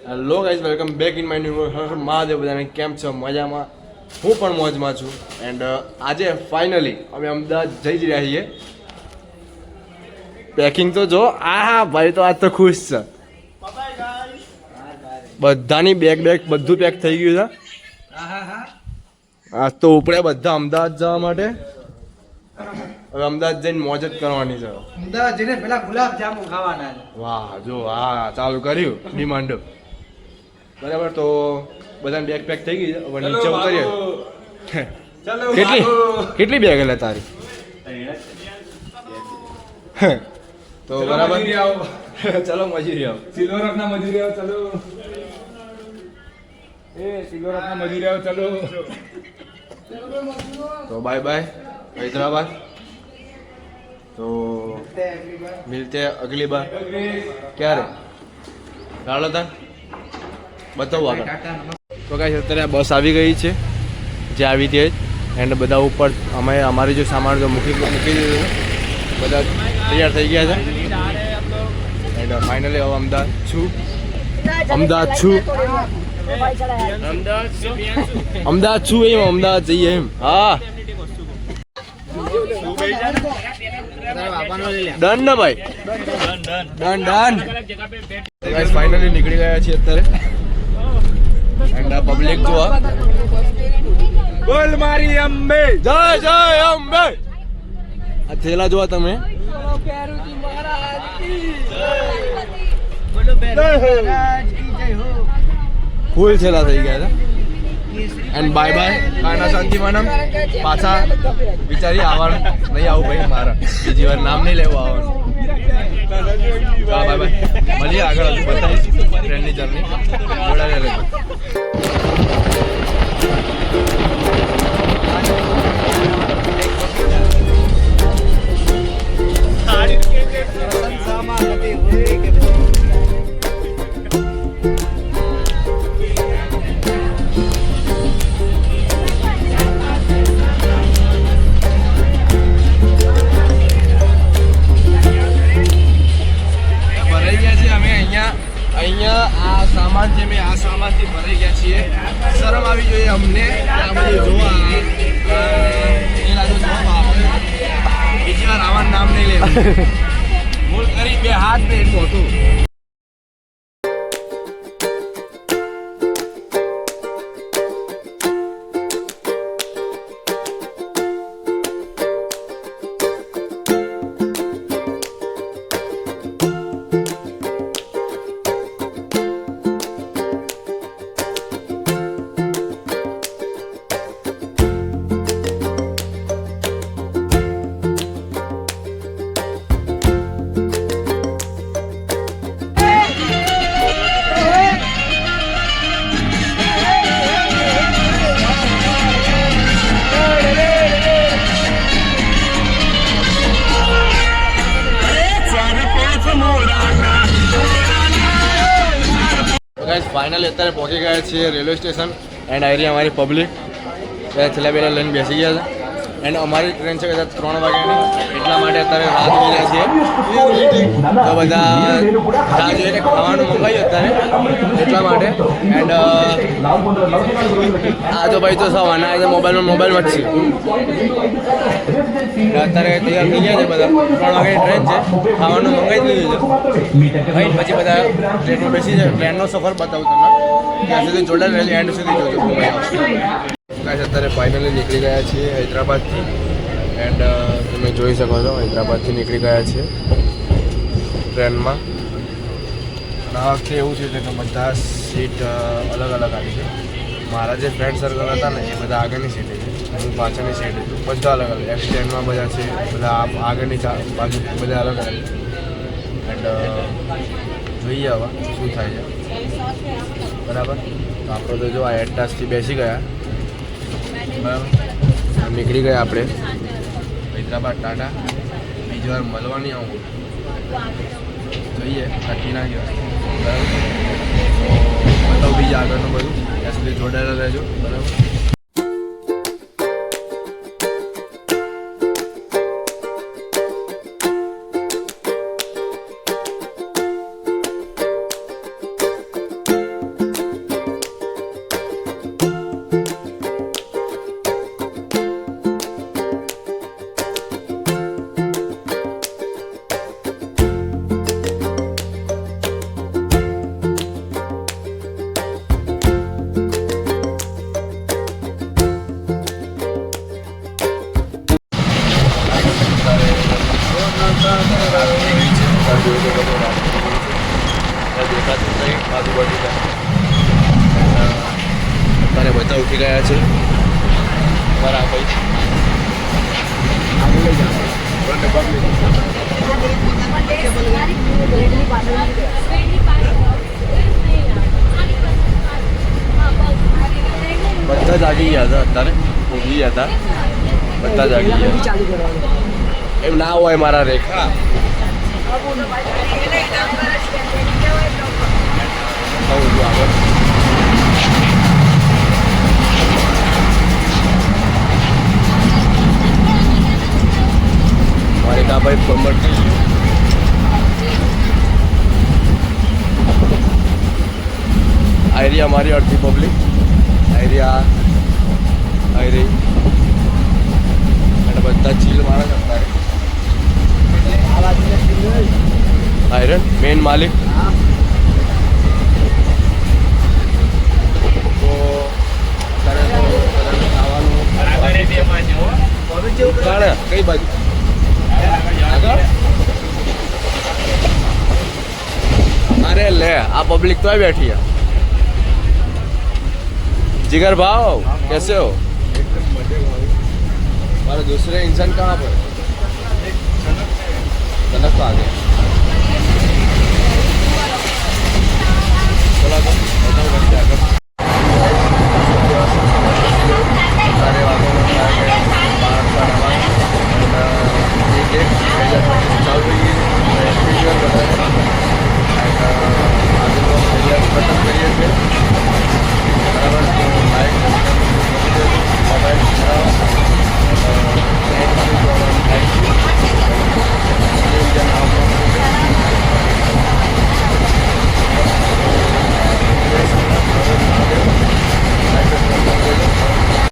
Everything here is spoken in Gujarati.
Hello guys, welcome back in my new Mahadev. બધાને કેમ છો? મજામાં? હું પણ મોજમાં છું. એન્ડ આજે ફાઇનલી અમે અમદાવાદ જઈ જ રહ્યા છીએ. પેકિંગ તો જો, આ ભાઈ તો આજ તો ખુશ છે. બધાની બેગ બધું પેક થઈ ગયું છે. આજ તો ઉપડે બધા અમદાવાદ જવા માટે. હવે અમદાવાદ જઈને મોજ જ કરવાની છે. અમદાવાદ જઈને પેલા ગુલાબ જાંબુ ખાવાના છે. વાહ, જો હા ચાલુ કર્યું ડિમાન્ડ. બરાબર, તો બધાની બેગ પેક થઈ ગઈ છે. હવે નીચે ઉતરીએ. કેટલી બેગ એટલે તારી? તો બરાબર, ચલો મજૂરી આવો. સિલ્વરપના મજૂરી આવો, ચલો. સિલ્વરપના મજૂરી આવો, ચલો. તો બાય બાય હૈદરાબાદ. તો મિલતે અગલી બાર. ક્યારે ચાલો તા બતાવું આગળ. તો કાંઈ અત્યારે બસ આવી ગઈ છે, જે આવી તે જ. એન્ડ બધા ઉપર અમે અમારી જો સામાન જો મૂકી દીધું છે. બધા તૈયાર થઈ ગયા છે. એન્ડ ફાઇનલી હવે અમદાવાદ છું. એમ અમદાવાદ જઈએ એમ. હા ડન ને ભાઈ, ડન. ફાઇનલી નીકળી ગયા છીએ અત્યારે. એન્ડ આ પબ્લિક જો, બોલ મારી અંબે, જય જય અંબે. આ થેલા જોવા તમે, ફૂલ થેલા થઈ ગયા છે. એન્ડ બાય બાય કાના શાંતિ માનમ. પાછા વિચારી આવવાનું નહીં, આવું ભાઈ મારા બીજી વાર નામ નહીં લેવું આવવાનું. બાય બાય, મળીએ આગળ હજુ બતાવીશ ટ્રેનની જર્ની. જોડાયેલા રહેજો. અહીંયા આ સામાન છે, મેં આ સામાનથી ભરાઈ ગયા છીએ. શરમ આવી જોઈએ અમને આ બધું જોવા. બીજી વાર આવા નામ નહીં લેવું. ભૂલ કરી, બે હાથ ને એટલું હતું. ફાઇનલી અત્યારે પહોંચી ગયા છીએ રેલવે સ્ટેશન. એન્ડ આવી અમારી પબ્લિક છેલ્લા પહેલાં લઈને બેસી ગયા છે. એન્ડ અમારી ટ્રેન છે કદાચ 3 વાગ્યાની, એટલા માટે અત્યારે રાહ જોઈ રહ્યા છીએ. તો બધા રાહ જોઈને ખાવાનું મંગાવ્યું અત્યારે, એટલા માટે. એન્ડ આ તો ભાઈ તો સવારના આજે મોબાઈલમાં જ છે. અત્યારે તૈયાર થઈ ગયા છે બધા. 3 વાગ્યાની ટ્રેન છે, ખાવાનું મંગાવી દીધું છે. ભાઈ પછી બધા ટ્રેનમાં બેસી જાય. ટ્રેનનો સફર બતાવું તમને, ત્યાં સુધી જોડાયેલ રહેજો, એન્ડ સુધી જોજો. અત્યારે ફાઇનલી નીકળી ગયા છીએ હૈદરાબાદથી. એન્ડ તમે જોઈ શકો છો હૈદરાબાદથી નીકળી ગયા છીએ ટ્રેનમાં. અને આ વખતે એવું છે કે બધા સીટ અલગ અલગ આવી છે. મારા જે ફ્રેન્ડ સર્કલ હતા ને એ બધા આગળની સીટે છે, હું પાછળની સીટ છું. બધા અલગ અલગ એક્સ ટ્રેનમાં બધા છે, બધા આગળની બાજુ બધા અલગ અલગ. એન્ડ જોઈએ હવે શું થાય છે. બરાબર, તો આપણે તો જો આ એટાસથી બેસી ગયા. બરાબર, નીકળી ગયા આપણે હૈદરાબાદ. ટાટા, બીજી વાર મળવા નહીં આવું. જોઈએ થકી ના ગયો. બરાબર, બતાવું બીજા આગળનું બધું. ત્યાં સુધી જોડાયેલા રહેજો. બરાબર. આજુબાજુ અત્યારે બધા ઉઠી ગયા છે બરાબર ભાઈ આગળ લઈ જાઓ ડબ્બા લઈ બધા જાગી ગયા હતા અત્યારે ઊંઘી ગયા હતા બધા જાગી ગયા એમ ના હોય મારા રેખા મારે કા ભાઈ બમ્બર થઈ ગયું આયરી અમારી અડધી પબ્લિક આયરી આયરી અને બધા ચીલ માણસ હતા આયરન મેન માલિક તો ખાવાનું કઈ બાજુ अरे ले आप पब्लिक तो बैठी है जिगर भाव कैसे हो हमारे दूसरे इंसान कहाँ पर कनक आ गए बोला तो